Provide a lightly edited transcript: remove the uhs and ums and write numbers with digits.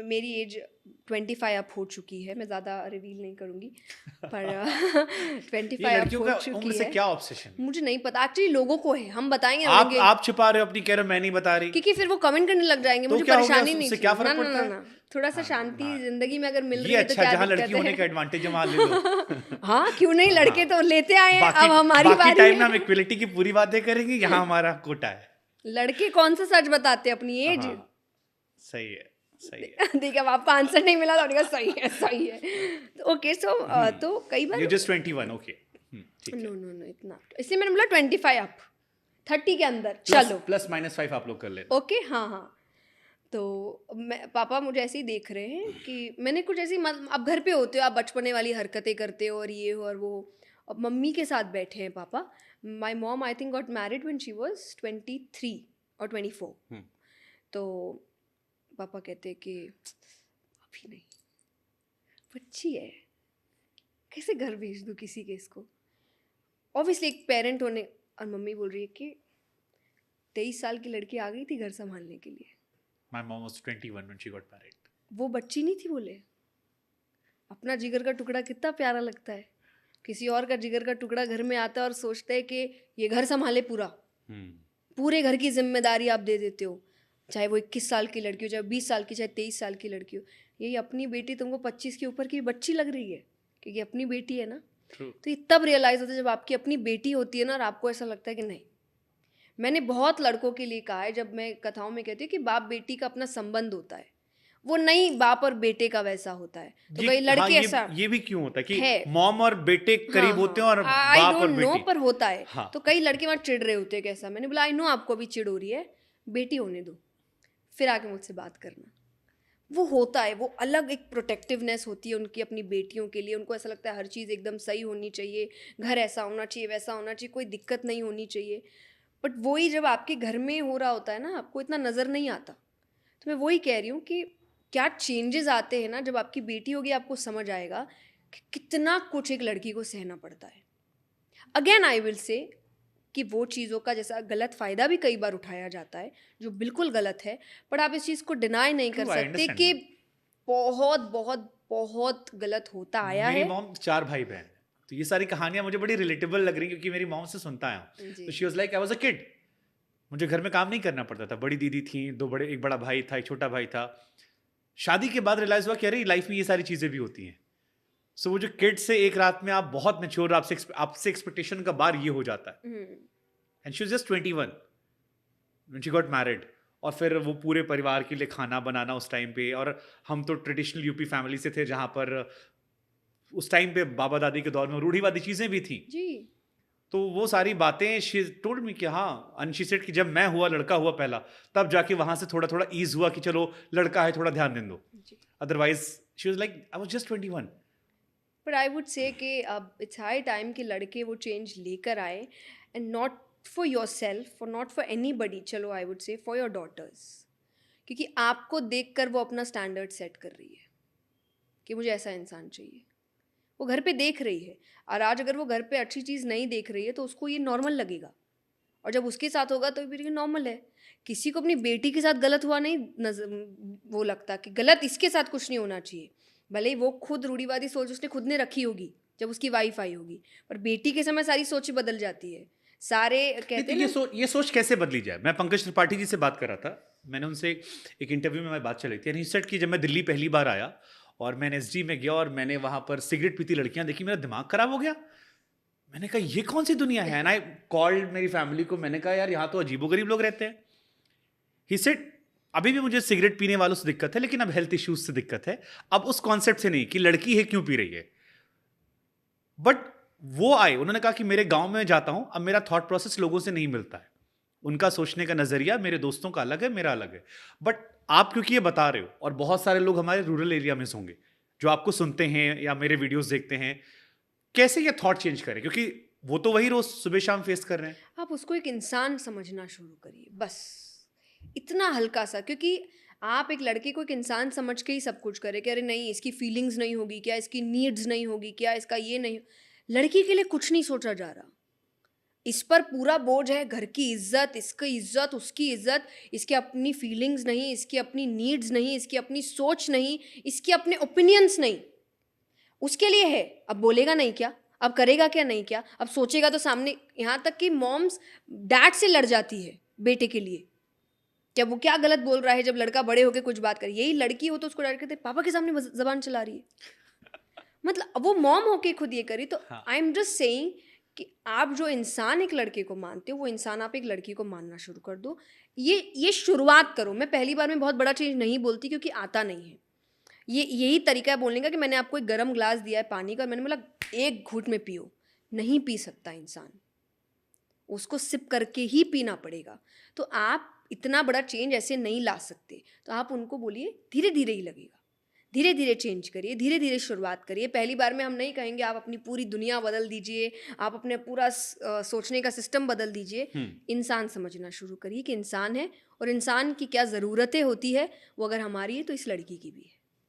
मेरी as 25 up हो चुकी है, मैं ज़्यादा रिवील नहीं करूँगी पर 25 ये अप लड़कियों हो का चुकी उम्र से है। क्या ऑब्सेशन? मुझे नहीं पता एक्चुअली, लोगों को है, हम बताएंगे ना उन्हें आप छुपा रहे हो अपनी, कह रहे हो मैं नहीं बता रही, क्योंकि फिर वो कमेंट करने लग जाएंगे, तो मुझे क्या हो गया? परेशानी नहीं उससे क्या चाहिए ना फर्क ना पड़ता ना है? ना, थोड़ा सा हाँ, शांति हाँ, जिंदगी में अगर मिल ये रही है तो अच्छा, क्या जहाँ दिक्कत लड़की होने का है। एडवांटेज है वहाँ ले लो। हाँ क्यों नहीं, लड़के हाँ, तो लेते आए हैं, बाकी अब हमारी बाकी बारी टाइम में है। हम इक्वलिटी की पूरी बातें करेंगे, यहाँ हमारा कोटा है। लड़के कौन सा सच बताते हैं अपनी एज। हाँ, सही है, सही है। देखिए, अब आपको आंसर नहीं मिला तो उन्होंने कहा सही है सही है। ओके सो तो कई बार यू जस्ट 21, ओके, ठीक है। नो नो नो, इतना इसलिए मैंने बोला 25 अप, 30 के अंदर प्लस चलो। प्लस माइनस 5 आप लोग कर लेना। ओके हाँ हाँ। तो मैं पापा मुझे ऐसे ही देख रहे हैं कि मैंने कुछ ऐसी आप घर पे होते हो, आप बचपने वाली हरकतें करते हो और ये हो और वो। अब मम्मी के साथ बैठे हैं पापा। My mom I think got married when she was 23 और 24। तो पापा कहते कि अभी नहीं, बच्ची है, कैसे घर भेज दूँ किसी के इसको। ऑब्वियसली एक पेरेंट होने, और मम्मी बोल रही है कि 23 साल की लड़की आ गई थी घर संभालने के लिए। My mom was 21 when she got married. वो बच्ची नहीं थी बोले। अपना जिगर का टुकड़ा कितना प्यारा लगता है, किसी और का जिगर का टुकड़ा घर में आता है और सोचता है कि ये घर संभाले पूरा, पूरे घर की जिम्मेदारी आप दे देते हो, चाहे वो 21 साल की लड़की हो, चाहे 20 साल की, चाहे 23 साल की लड़की हो। यही अपनी बेटी तुमको 25 के ऊपर की बच्ची लग रही है क्योंकि अपनी बेटी है ना। True. तो ये तब रियलाइज़ होता है जब आपकी अपनी बेटी होती है ना और आपको ऐसा लगता है कि नहीं। मैंने बहुत लड़कों के लिए कहा है, जब मैं कथाओं में कहती हूँ कि बाप बेटी का अपना संबंध होता है, वो नहीं बाप और बेटे का वैसा होता है। तो कई लड़के हाँ, ऐसा ये भी क्यों होता है कि है, मॉम और बेटे करीब हाँ होते हैं और हाँ आई बाप और डोंट नो, बेटी। पर होता है। हाँ, तो कई लड़के वहाँ चिढ़ रहे होते हैं कैसा। मैंने बोला आई नो आपको भी चिढ़ हो रही है, बेटी होने दो, फिर आके मुझसे बात करना। वो होता है, वो अलग एक प्रोटेक्टिवनेस होती है उनकी अपनी बेटियों के लिए। उनको ऐसा लगता है हर चीज़ एकदम सही होनी चाहिए, घर ऐसा होना चाहिए, वैसा होना चाहिए, कोई दिक्कत नहीं होनी चाहिए। बट वही जब आपके घर में हो रहा होता है ना, आपको इतना नज़र नहीं आता। तो मैं वही कह रही हूँ कि क्या चेंजेस आते हैं ना, जब आपकी बेटी होगी आपको समझ आएगा कि कितना कुछ एक लड़की को सहना पड़ता है। अगेन आई विल से कि वो चीज़ों का जैसा गलत फ़ायदा भी कई बार उठाया जाता है जो बिल्कुल गलत है, बट आप इस चीज़ को डिनाई नहीं कर True, I सकते understand कि that. बहुत बहुत बहुत गलत होता आया मेरी है। मॉम 4 भाई बहन, तो ये सारी कहानियां मुझे बड़ी रिलेटेबल लग रही क्योंकि मेरी मॉम से सुनता आया। जी। तो she was like I was a kid, मुझे घर में काम नहीं करना पड़ता था। बड़ी दीदी थी, एक बड़ा भाई था, एक छोटा भाई था। शादी के बाद रियलाइज हुआ कि अरे लाइफ में ये सारी चीजें भी होती हैं। सो वो जो किड से एक रात में आप बहुत मैच्योर, आपसे एक्सपेक्टेशन का बार ये हो जाता है। And she was just 21 when she got married. और फिर वो पूरे परिवार के लिए खाना बनाना उस टाइम पे, और हम तो ट्रेडिशनल यूपी फैमिली से थे जहाँ पर उस टाइम पे बाबा दादी के दौर में रूढ़िवादी चीजें भी थी। जी तो वो सारी बातें शी टोल्ड मी कि हाँ, एंड शी सेड कि जब मैं हुआ, लड़का हुआ पहला, तब जाके वहां से थोड़ा थोड़ा ईज हुआ कि चलो लड़का है, थोड़ा ध्यान दे दो। जी। Otherwise she was like I was just 21। But I would say कि अब इट्स हाई टाइम कि लड़के वो चेंज लेकर आए, and not for yourself और नॉट फॉर एनी बडी, चलो I would say for your daughters. क्योंकि आपको देख कर वो अपना स्टैंडर्ड सेट कर रही है कि मुझे ऐसा इंसान चाहिए। वो घर पे देख रही है, और आज अगर वो घर पे अच्छी चीज़ नहीं देख रही है तो उसको ये नॉर्मल लगेगा, और जब उसके साथ होगा तो फिर ये नॉर्मल है। किसी को अपनी बेटी के साथ गलत हुआ नहीं वो लगता कि गलत इसके साथ कुछ नहीं होना चाहिए। भले ही वो खुद रूढ़िवादी सोच उसने खुद ने रखी होगी जब उसकी वाइफ आई होगी, पर बेटी के समय सारी सोच बदल जाती है। सारे कहते हैं ना, ये सोच कैसे बदली जाए? मैं पंकज त्रिपाठी जी से बात कर रहा था, मैंने उनसे एक इंटरव्यू में मैं बात चल रही थी, एंड ही सेड कि जब मैं दिल्ली पहली बार आया और मैं एसडी में गया और मैंने वहां पर सिगरेट पीती लड़कियां देखी, मेरा दिमाग खराब हो गया। मैंने कहा ये कौन सी दुनिया है? एंड आई कॉल्ड मेरी फैमिली को, मैंने कहा यार यहाँ तो अजीबोगरीब लोग रहते हैं। ही सेड अभी भी मुझे सिगरेट पीने वालों से दिक्कत है, लेकिन अब हेल्थ इश्यूज से दिक्कत है। अब उस कॉन्सेप्ट से नहीं कि लड़की है क्यों पी रही है। बट वो आए, उन्होंने कहा कि मेरे गांव में जाता हूं, अब मेरा थॉट प्रोसेस लोगों से नहीं मिलता है, उनका सोचने का नजरिया मेरे दोस्तों का अलग है, मेरा अलग है। बट आप क्योंकि ये बता रहे हो, और बहुत सारे लोग हमारे रूरल एरिया में होंगे जो आपको सुनते हैं या मेरे वीडियोस देखते हैं, कैसे ये थॉट चेंज करें? क्योंकि वो तो वही रोज सुबह शाम फेस कर रहे हैं। आप उसको एक इंसान समझना शुरू करिए, बस इतना हल्का सा। क्योंकि आप एक लड़के को एक इंसान समझ के ही सब कुछ करें कि अरे नहीं इसकी फीलिंग्स नहीं होगी क्या, इसकी नीड्स नहीं होगी क्या, इसका ये नहीं, लड़की के लिए कुछ नहीं सोचा जा रहा। इस पर पूरा बोझ है, घर की इज्जत, इसकी इज्जत, उसकी इज्जत, इसकी अपनी फीलिंग्स नहीं, इसकी अपनी नीड्स नहीं, इसकी अपनी सोच नहीं, इसके अपने ओपिनियंस नहीं, उसके लिए है। अब बोलेगा नहीं क्या? अब करेगा क्या नहीं क्या? अब सोचेगा तो सामने, यहाँ तक कि मॉम्स डैड से लड़ जाती है बेटे के लिए, क्या वो क्या गलत बोल रहा है, जब लड़का बड़े होके कुछ बात करे। यही लड़की हो तो उसको डांट कहते पापा के सामने जबान चला रही है। मतलब अब वो मॉम होके खुद ये करी, तो हाँ। आई एम जस्ट सेइंग कि आप जो इंसान एक लड़के को मानते हो, वो इंसान आप एक लड़की को मानना शुरू कर दो। ये शुरुआत करो। मैं पहली बार में बहुत बड़ा चेंज नहीं बोलती, क्योंकि आता नहीं है। ये यही तरीका है बोलने का कि मैंने आपको एक गर्म ग्लास दिया है पानी का और मैंने बोला एक घूंट में पियो। नहीं पी सकता इंसान, उसको सिप करके ही पीना पड़ेगा। तो आप इतना बड़ा चेंज ऐसे नहीं ला सकते, तो आप उनको बोलिए धीरे धीरे ही लगेगा, धीरे धीरे चेंज करिए, धीरे धीरे शुरुआत करिए। पहली बार में हम नहीं कहेंगे आप अपनी पूरी दुनिया बदल दीजिए, आप अपने पूरा सोचने का सिस्टम बदल दीजिए। इंसान समझना शुरू करिए कि इंसान है, और इंसान की क्या ज़रूरतें होती है, वो अगर हमारी है तो इस लड़की की भी है।